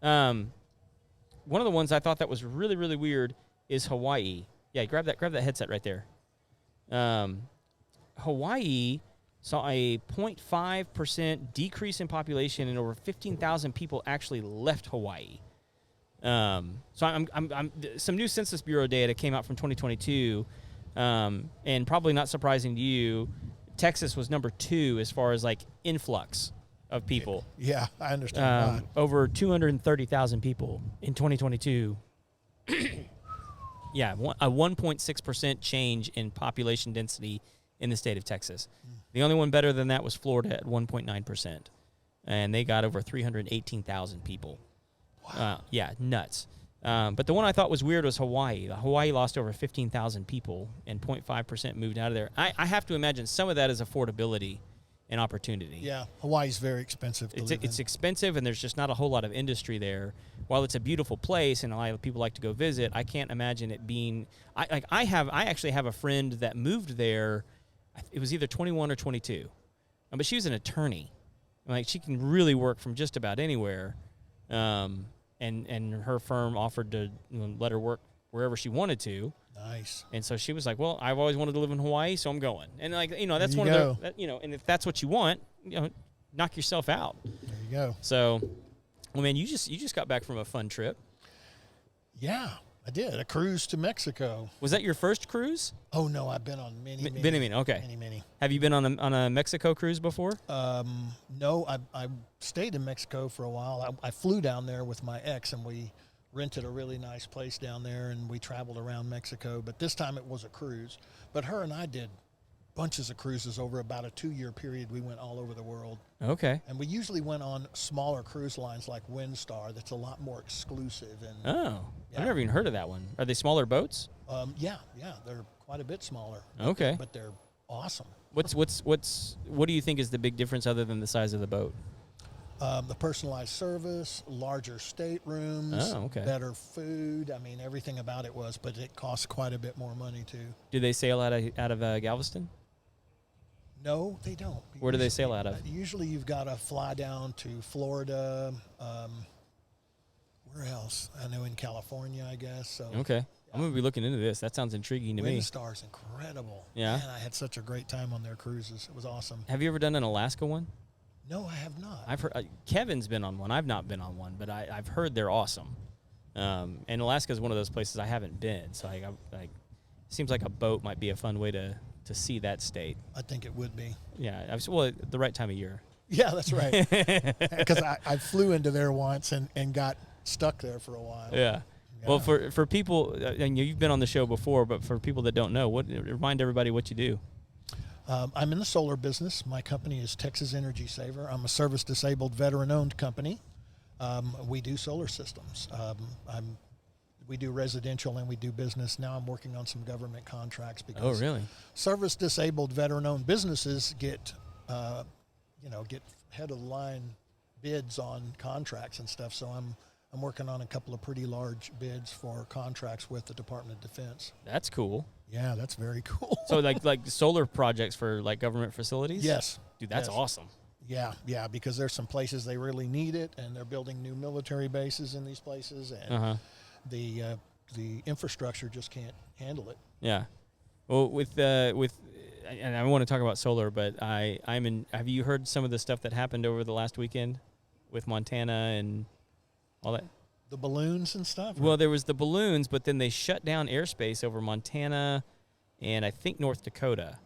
One of the ones I thought that was really, really weird is Hawaii. Yeah, grab that headset right there. Hawaii saw a 0.5% decrease in population, and over 15,000 people actually left Hawaii. So I'm some new Census Bureau data came out from 2022, and probably not surprising to you, Texas was number 2 as far as like influx of people. Yeah, I understand why. Over 230,000 people in 2022. Yeah, a 1.6% change in population density in the state of Texas. The only one better than that was Florida at 1.9%, and they got over 318,000 people. Wow. Yeah, nuts. But the one I thought was weird was Hawaii. Hawaii lost over 15,000 people, and 0.5% moved out of there. I have to imagine some of that is affordability and opportunity. Yeah, Hawaii's very expensive to live in. It's expensive, and there's just not a whole lot of industry there. While it's a beautiful place and a lot of people like to go visit, I can't imagine it being. I actually have a friend that moved there. It was either 21 or 22, but she was an attorney. Like, she can really work from just about anywhere, and her firm offered to let her work wherever she wanted to. Nice. And so she was like, well, I've always wanted to live in Hawaii, so I'm going. And that's one go. of the, and if that's what you want, knock yourself out. There you go. So, well, man, you just got back from a fun trip. Yeah, I did. A cruise to Mexico. Was that your first cruise? Oh, no, I've been on many. Okay. Many. Have you been on a Mexico cruise before? No, I stayed in Mexico for a while. I flew down there with my ex, and we rented a really nice place down there, and we traveled around Mexico. But this time it was a cruise. But her and I did bunches of cruises over about a 2-year period. We went all over the world. Okay. And we usually went on smaller cruise lines like Windstar. That's a lot more exclusive. And Oh, yeah. I've never even heard of that one. Are they smaller boats? Yeah, they're quite a bit smaller. Okay. But they're awesome. What do you think is the big difference other than the size of the boat? The personalized service, larger staterooms, better food. I mean, everything about it was, but it costs quite a bit more money too. Do they sail out of Galveston? No, they don't. Where do they sail out of? Usually you've got to fly down to Florida. Where else? I know in California, I guess. So okay. Yeah. I'm going to be looking into this. That sounds intriguing to me. Windstar's incredible. Yeah. Man, I had such a great time on their cruises. It was awesome. Have you ever done an Alaska one? No, I have not. I've heard Kevin's been on one. I've not been on one, but I've heard they're awesome. And Alaska is one of those places I haven't been. So it seems like a boat might be a fun way to see that state. I think it would be. Yeah, the right time of year. Yeah, that's right. Because I flew into there once and got stuck there for a while. Yeah. Well, for people, and you've been on the show before, but for people that don't know, remind everybody what you do. I'm in the solar business. My company is Texas Energy Saver. I'm a service-disabled, veteran-owned company. We do solar systems. We do residential and we do business. Now I'm working on some government contracts because service-disabled, veteran-owned businesses get head of the line bids on contracts and stuff. So I'm working on a couple of pretty large bids for contracts with the Department of Defense. That's cool. Yeah, that's very cool. So like solar projects for like government facilities? Yes. Dude, that's awesome. Yeah, because there's some places they really need it, and they're building new military bases in these places, and the infrastructure just can't handle it. Yeah. Well, and I want to talk about solar, but have you heard some of the stuff that happened over the last weekend with Montana and all that? The balloons and stuff? Well, there was the balloons, but then they shut down airspace over Montana and I think North Dakota.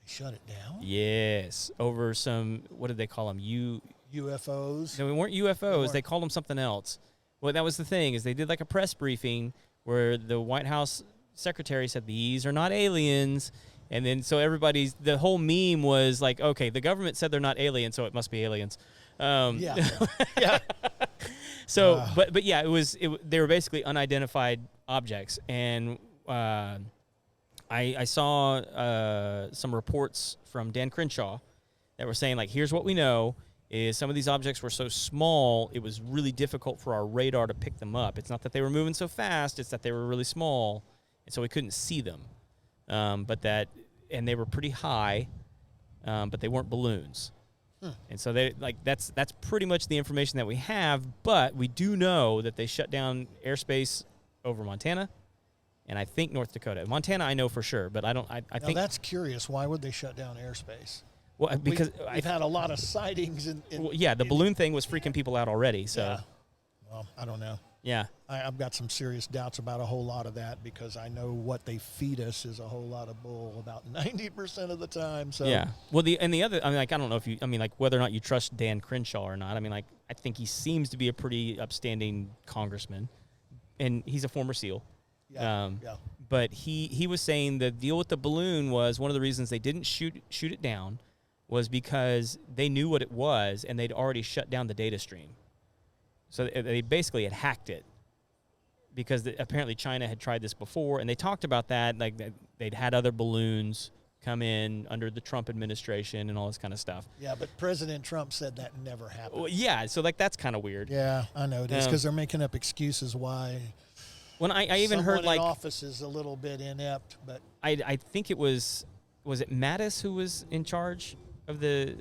They shut it down? Yes. Over some, what did they call them? UFOs? No, it weren't UFOs. They called them something else. Well, that was the thing, is they did like a press briefing where the White House secretary said, these are not aliens. And then so the whole meme was like, okay, the government said they're not aliens, so it must be aliens. Yeah. So, but yeah, they were basically unidentified objects, and I saw some reports from Dan Crenshaw that were saying, like, here's what we know is some of these objects were so small it was really difficult for our radar to pick them up. It's not that they were moving so fast; it's that they were really small, and so we couldn't see them. And they were pretty high, but they weren't balloons. And so they like that's pretty much the information that we have. But we do know that they shut down airspace over Montana, and I think North Dakota. Montana, I know for sure, but I don't. I Now think that's curious. Why would they shut down airspace? well because we've had a lot of sightings. Well, yeah, the balloon thing was freaking people out already. So Yeah. Well, I don't know. yeah. I've got some serious doubts about a whole lot of that because I know what they feed us is a whole lot of bull about 90% of the time. So Yeah. Well, the other, I mean, like, I don't know if you, I mean, like, whether or not you trust Dan Crenshaw or not. I mean, like, I think he seems to be a pretty upstanding congressman, and he's a former SEAL. yeah. But he was saying the deal with the balloon was one of the reasons they didn't shoot it down was because they knew what it was and they'd already shut down the data stream. So they basically had hacked it. Because apparently China had tried this before, and they talked about that, like they'd had other balloons come in under the Trump administration and all this kind of stuff. Yeah, but President Trump said that never happened. Well, yeah, so like that's kind of weird. Yeah, I know it is because they're making up excuses why. When I even heard like in office is a little bit inept, but I think it was it Mattis who was in charge of the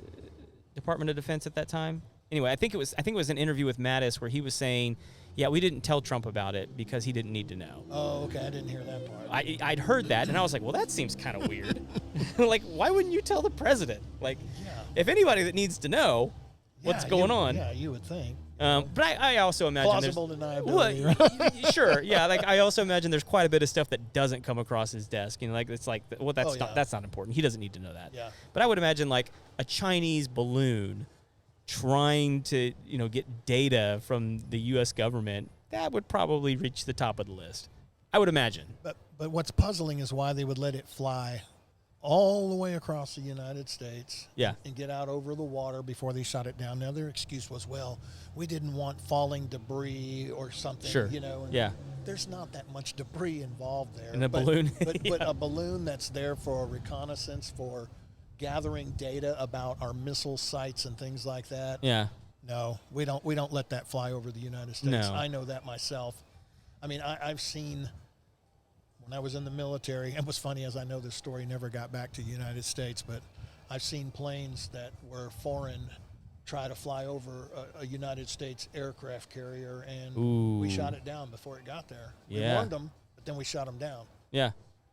Department of Defense at that time? Anyway, I think it was an interview with Mattis where he was saying, yeah, we didn't tell Trump about it because he didn't need to know. Oh, okay. I didn't hear that part. I'd heard that, and I was like, well, that seems kind of weird. Like, why wouldn't you tell the president? Like, if anybody that needs to know what's going on. Yeah, you would think. But I also imagine Plausible deniability. Well, sure, yeah. Like, I also imagine there's quite a bit of stuff that doesn't come across his desk. You know, like, it's like, well, that's not important. He doesn't need to know that. Yeah. But I would imagine, like, a Chinese balloon trying to, get data from the U.S. government, that would probably reach the top of the list. I would imagine. But what's puzzling is why they would let it fly all the way across the United States and get out over the water before they shot it down. Now, their excuse was, well, we didn't want falling debris or something, Sure. And there's not that much debris involved there. In a balloon. But a balloon that's there for reconnaissance, for gathering data about our missile sites and things like that. Yeah. No, we don't let that fly over the United States. No. I know that myself. I mean, I've seen when I was in the military, and what's funny is I know this story never got back to the United States, but I've seen planes that were foreign try to fly over a United States aircraft carrier, and we shot it down before it got there. We warned them, but then we shot them down. Yeah.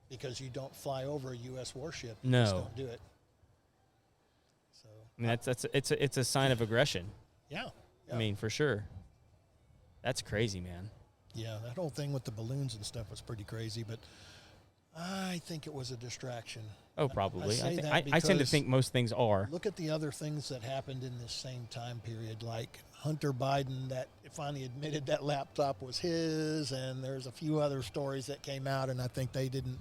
Because you don't fly over a U.S. warship. You No. just don't do it. So I mean, it's a sign of aggression. Yeah. I mean, for sure. That's crazy, man. Yeah, that whole thing with the balloons and stuff was pretty crazy, but I think it was a distraction. Oh, probably. I I tend to think most things are. Look at the other things that happened in this same time period, like Hunter Biden that finally admitted that laptop was his, and there's a few other stories that came out, and I think they didn't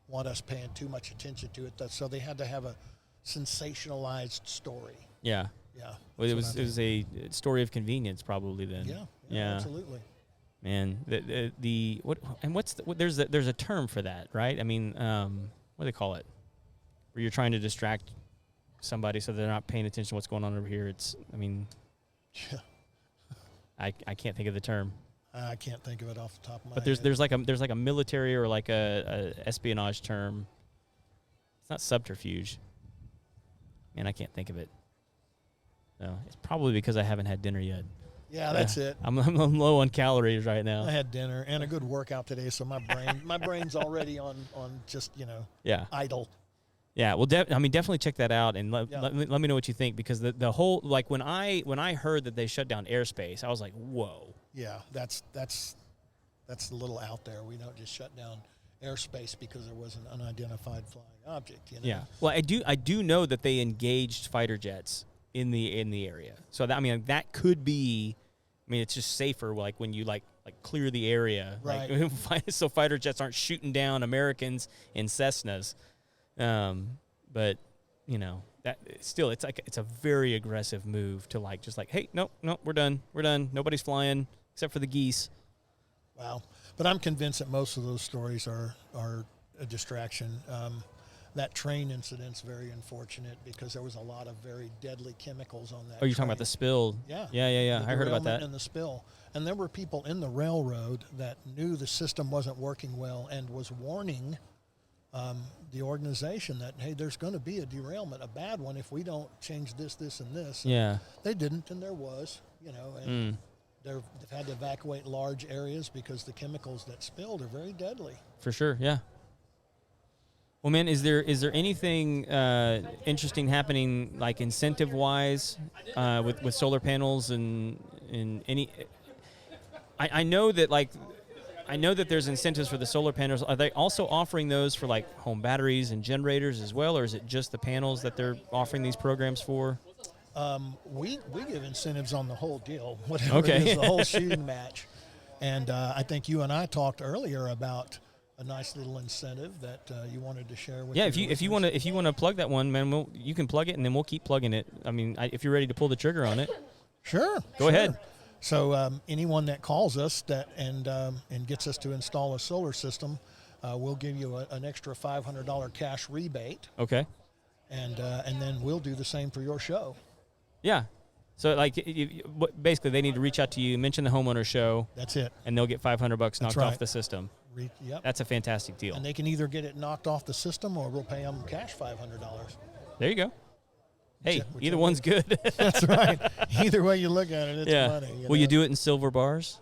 want us paying too much attention to it, so they had to have a sensationalized story. Yeah. Yeah. Well, it was a story of convenience, probably then. Yeah. Absolutely. Man, there's a term for that, right? I mean, what do they call it? Where you're trying to distract somebody so they're not paying attention to what's going on over here. I can't think of the term. I can't think of it off the top of my But head. there's like a military or like a espionage term. It's not subterfuge. Man, I can't think of it. No, it's probably because I haven't had dinner yet. Yeah, that's it. I'm low on calories right now. I had dinner and a good workout today, so my brain's already on just idle. Yeah, well, definitely check that out and let me know what you think, because the whole, like, when I heard that they shut down airspace, I was like, whoa. Yeah, that's a little out there. We don't just shut down airspace because there was an unidentified flying object. Yeah. Well, I do know that they engaged fighter jets in the area. So that could be. I mean, it's just safer, like when you like clear the area, right? So fighter jets aren't shooting down Americans in Cessnas. But that still, it's a very aggressive move to hey, no, we're done, nobody's flying except for the geese. Wow. But I'm convinced that most of those stories are a distraction. That train incident's very unfortunate because there was a lot of very deadly chemicals on that. Oh, you're talking about the spill? Yeah. Yeah. I heard about that. And the spill. And there were people in the railroad that knew the system wasn't working well and was warning the organization that, hey, there's going to be a derailment, a bad one, if we don't change this, this, and this. Yeah. They didn't, and there was, and they've had to evacuate large areas because the chemicals that spilled are very deadly. For sure, yeah. Well, man, is there anything interesting happening, like incentive-wise, with solar panels and any? I know that there's incentives for the solar panels. Are they also offering those for like home batteries and generators as well, or is it just the panels that they're offering these programs for? We give incentives on the whole deal, whatever it is, the whole shooting match. And I think you and I talked earlier about a nice little incentive that you wanted to share with. Yeah, if you want to plug that one, man, you can plug it, and then we'll keep plugging it. I mean, if you're ready to pull the trigger on it, sure. Go ahead. So anyone that calls us and gets us to install a solar system, we'll give you an extra $500 cash rebate. Okay. And then we'll do the same for your show. Yeah. So basically, they need to reach out to you, mention the homeowner show. That's it. And they'll get $500 knocked off the system. Yep. That's a fantastic deal. And they can either get it knocked off the system, or we'll pay them cash $500. There you go. Hey, either one's good. That's right. Either way you look at it, it's money. Will you do it in silver bars?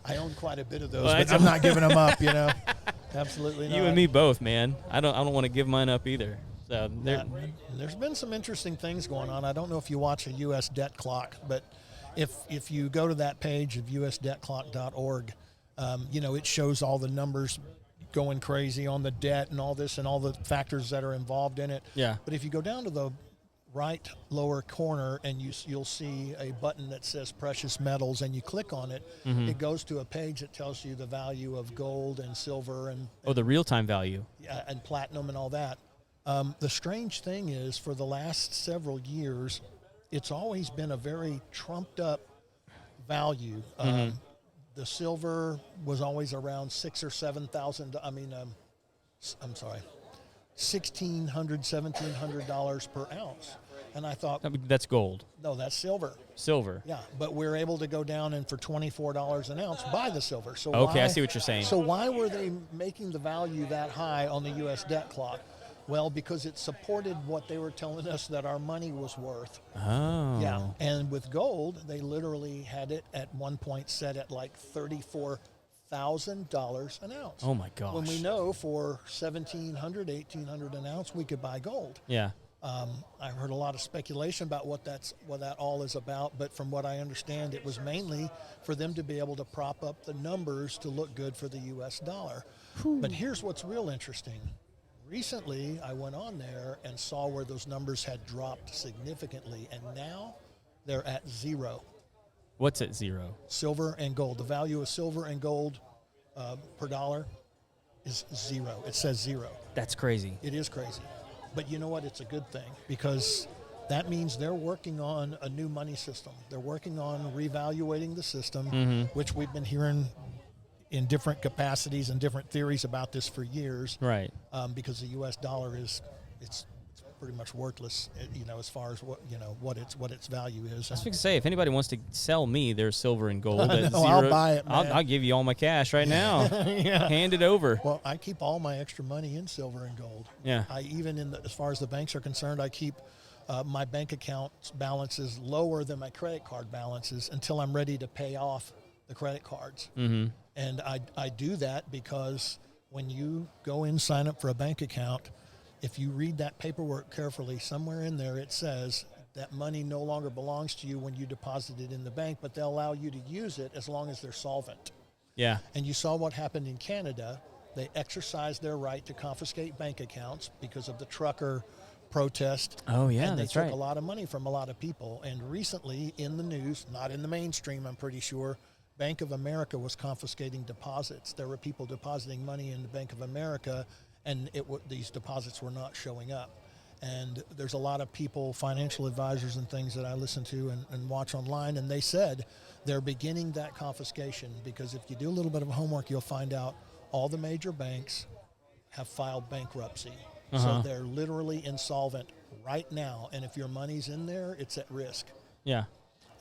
I own quite a bit of those, but I'm not giving them up. Absolutely not. You and me both, man. I don't want to give mine up either. So there's been some interesting things going on. I don't know if you watch a U.S. debt clock, but if you go to that page of usdebtclock.org, it shows all the numbers going crazy on the debt and all this and all the factors that are involved in it. Yeah. But if you go down to the right lower corner and you'll see a button that says precious metals, and you click on it, it goes to a page that tells you the value of gold and silver and the real-time value. Yeah, and platinum and all that. The strange thing is, for the last several years, it's always been a very trumped up value. The silver was always around $6,000 or $7,000. $1,600, $1,700 per ounce. And I thought, that's gold. No, that's silver. Silver. Yeah, but we're able to go down and for $24 an ounce buy the silver. So okay, I see what you're saying. So why were they making the value that high on the U.S. debt clock? Well, because it supported what they were telling us that our money was worth. Oh. Yeah, and with gold, they literally had it at one point set at like $34,000 an ounce. Oh my gosh. When we know for $1,700, $1,800 an ounce, we could buy gold. Yeah. I heard a lot of speculation about what that all is about, but from what I understand, it was mainly for them to be able to prop up the numbers to look good for the U.S. dollar. But here's what's real interesting. Recently, I went on there and saw where those numbers had dropped significantly, and now they're at zero. What's at zero? Silver and gold. The value of silver and gold per dollar is zero. It says zero. That's crazy. It is crazy. But you know what? It's a good thing, because that means they're working on a new money system. They're working on reevaluating the system, which we've been hearing in different capacities and different theories about this for years. Right. Because the U.S. dollar it's pretty much worthless, as far as what its value is. I was going to say, if anybody wants to sell me their silver and gold at zero, I'll buy it, man. I'll give you all my cash right now. Yeah. Hand it over. Well, I keep all my extra money in silver and gold. Yeah. I even as far as the banks are concerned, I keep my bank account balances lower than my credit card balances until I'm ready to pay off the credit cards. Mm-hmm. And I do that because when you go in, sign up for a bank account, if you read that paperwork carefully, somewhere in there it says that money no longer belongs to you when you deposit it in the bank, but they'll allow you to use it as long as they're solvent. Yeah. And you saw what happened in Canada. They exercised their right to confiscate bank accounts because of the trucker protest. Oh, yeah, and they that's took right. a lot of money from a lot of people. And recently in the news, not in the mainstream, I'm pretty sure, Bank of America was confiscating deposits. There were people depositing money in the Bank of America, and these deposits were not showing up. And there's a lot of people, financial advisors and things that I listen to and watch online, and they said they're beginning that confiscation, because if you do a little bit of homework, you'll find out all the major banks have filed bankruptcy. So they're literally insolvent right now, and if your money's in there, it's at risk. Yeah.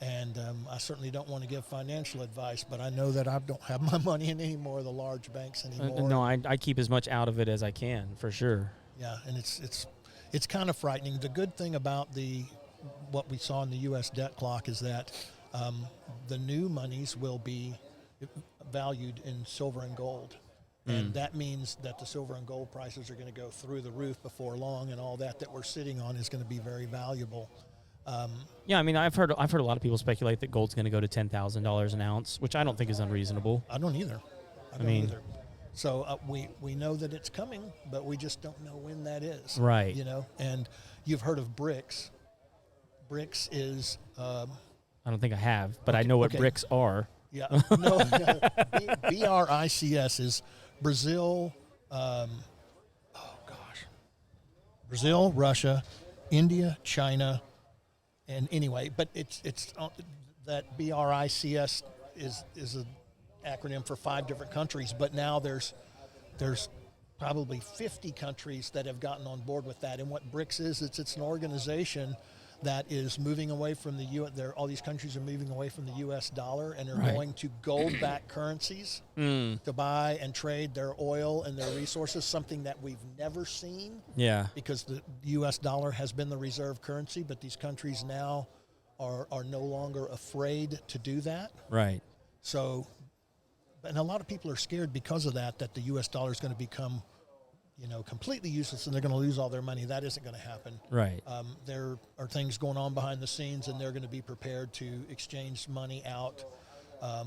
And I certainly don't want to give financial advice, but I know that I don't have my money in any more of the large banks anymore. No, I keep as much out of it as I can, for sure. Yeah, and it's kind of frightening. The good thing about what we saw in the U.S. debt clock is that the new monies will be valued in silver and gold. And that means that the silver and gold prices are going to go through the roof before long, and all that we're sitting on is going to be very valuable. Yeah, I mean, I've heard a lot of people speculate that gold's going to go to $10,000 an ounce, which I don't think is unreasonable. I don't either. I don't either. So we know that it's coming, but we just don't know when that is. Right. You know, and you've heard of BRICS. BRICS is. I don't think I have, but I know what BRICS are. Yeah. No. BRICS is Brazil. Brazil, Russia, India, China, and anyway, but it's that BRICS is an acronym for 5 different countries, but now there's probably 50 countries that have gotten on board with that. And what BRICS is, it's an organization that is moving away from the U.S. All these countries are moving away from the U.S. dollar and are going to gold-backed currencies to buy and trade their oil and their resources, something that we've never seen. Yeah. Because the U.S. dollar has been the reserve currency, but these countries now are no longer afraid to do that. Right. So, and a lot of people are scared because of that the U.S. dollar is going to become, completely useless and they're going to lose all their money. That isn't going to happen. Right. There are things going on behind the scenes, and they're going to be prepared to exchange money out, a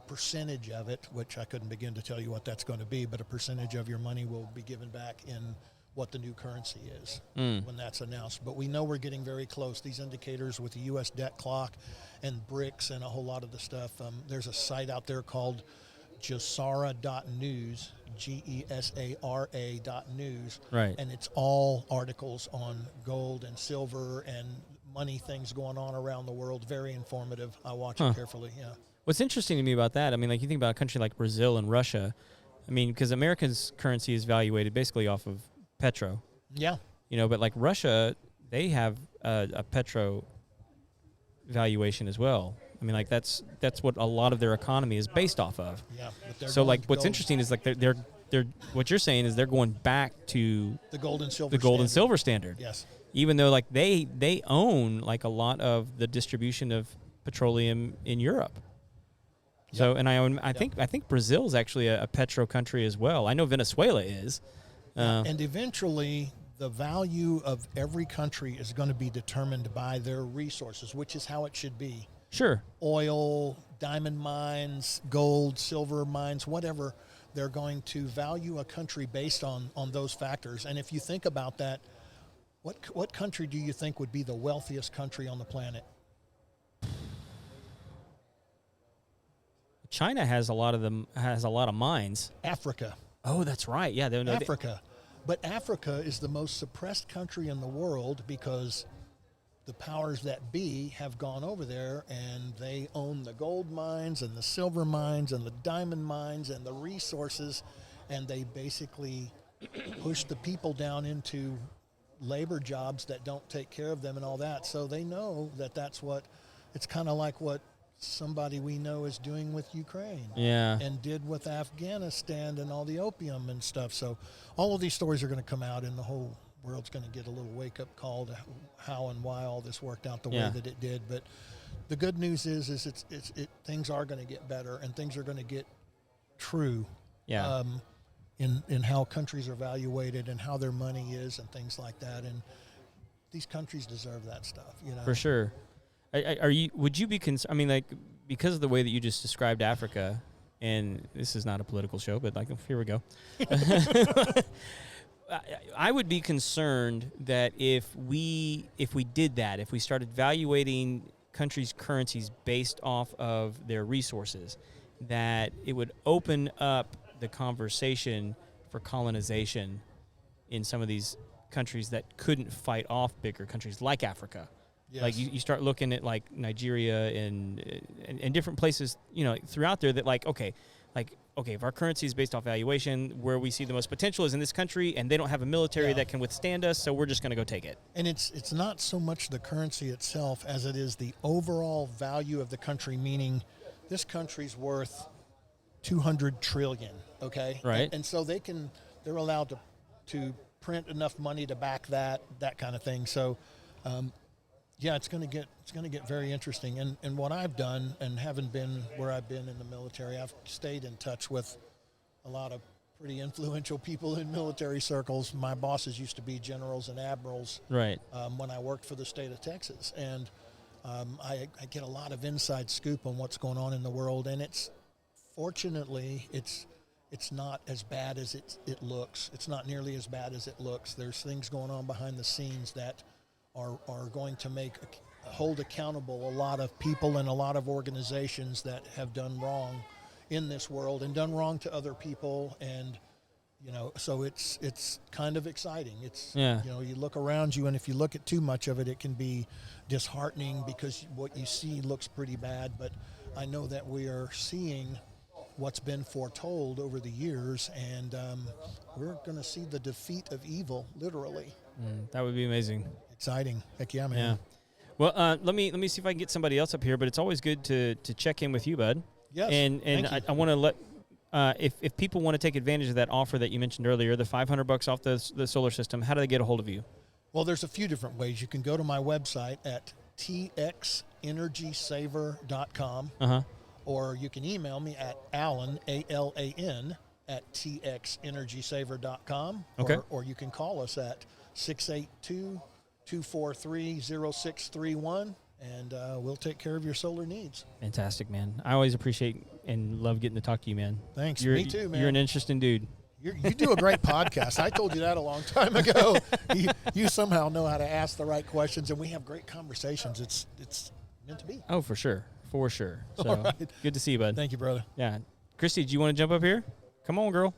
percentage of it, which I couldn't begin to tell you what that's going to be, but a percentage of your money will be given back in what the new currency is when that's announced. But we know we're getting very close. These indicators with the U.S. debt clock and BRICS and a whole lot of the stuff, there's a site out there called Gesara.news, GESARA.news. Right. And it's all articles on gold and silver and money things going on around the world. Very informative. I watch it carefully, yeah. What's interesting to me about that, I mean, like you think about a country like Brazil and Russia, I mean, because America's currency is evaluated basically off of petro. Yeah. But like Russia, they have a petro valuation as well. I mean, like that's what a lot of their economy is based off of. Yeah. But so like what's interesting is like they're what you're saying is they're going back to the gold and silver standard. Yes. Even though like they own like a lot of the distribution of petroleum in Europe. Yep. So and I think Brazil is actually a petro country as well. I know Venezuela is. And eventually the value of every country is going to be determined by their resources, which is how it should be. Sure. Oil, diamond mines, gold, silver mines, whatever. They're going to value a country based on those factors. And if you think about that, what country do you think would be the wealthiest country on the planet? China has a lot of mines. Africa. Oh, that's right. Yeah, Africa. But Africa is the most suppressed country in the world because the powers that be have gone over there and they own the gold mines and the silver mines and the diamond mines and the resources, and they basically push the people down into labor jobs that don't take care of them and all that. So they know that it's kind of like what somebody we know is doing with Ukraine. Yeah. And did with Afghanistan and all the opium and stuff. So all of these stories are going to come out, and the whole world's going to get a little wake-up call to how and why all this worked out the way that it did. But the good news is things are going to get better, and things are going to get true. Yeah. In how countries are evaluated and how their money is and things like that. And these countries deserve that stuff, For sure. Would you be concerned? I mean, like, because of the way that you just described Africa, and this is not a political show, but like, here we go. I would be concerned that if we did that, if we started valuating countries' currencies based off of their resources, that it would open up the conversation for colonization in some of these countries that couldn't fight off bigger countries like Africa. Yes. Like you start looking at like Nigeria and different places, throughout there that like, okay, like okay, if our currency is based off valuation, where we see the most potential is in this country, and they don't have a military that can withstand us, so we're just going to go take it. And it's not so much the currency itself as it is the overall value of the country, meaning this country's worth 200 trillion, okay? Right. And so they're allowed to print enough money to back that kind of thing. So, yeah, it's going to get very interesting. And what I've done, and having been where I've been in the military, I've stayed in touch with a lot of pretty influential people in military circles. My bosses used to be generals and admirals, right? When I worked for the state of Texas, and I get a lot of inside scoop on what's going on in the world. And fortunately, it's not as bad as it looks. It's not nearly as bad as it looks. There's things going on behind the scenes that are going to hold accountable a lot of people and a lot of organizations that have done wrong in this world and done wrong to other people. And, so it's kind of exciting. You look around you, and if you look at too much of it, it can be disheartening because what you see looks pretty bad. But I know that we are seeing what's been foretold over the years, and we're going to see the defeat of evil, literally. That would be amazing. Exciting. Heck yeah, man. Yeah. Well, let me see if I can get somebody else up here, but it's always good to check in with you, bud. Yes. And I want to let if people want to take advantage of that offer that you mentioned earlier, the $500 off the solar system, how do they get a hold of you? Well, there's a few different ways. You can go to my website at txenergysaver.com. Or you can email me at Alan, A-L-A-N, at txenergysaver.com. Okay. Or you can call us at 682-243-0631, and we'll take care of your solar needs. Fantastic, man. I always appreciate and love getting to talk to you, man. Thanks. Me too, man. You're an interesting dude. You do a great podcast. I told you that a long time ago. You somehow know how to ask the right questions, and we have great conversations. It's meant to be. Oh, for sure. For sure. So All right. Good to see you, bud. Thank you, brother. Yeah. Christy, do you want to jump up here? Come on, girl.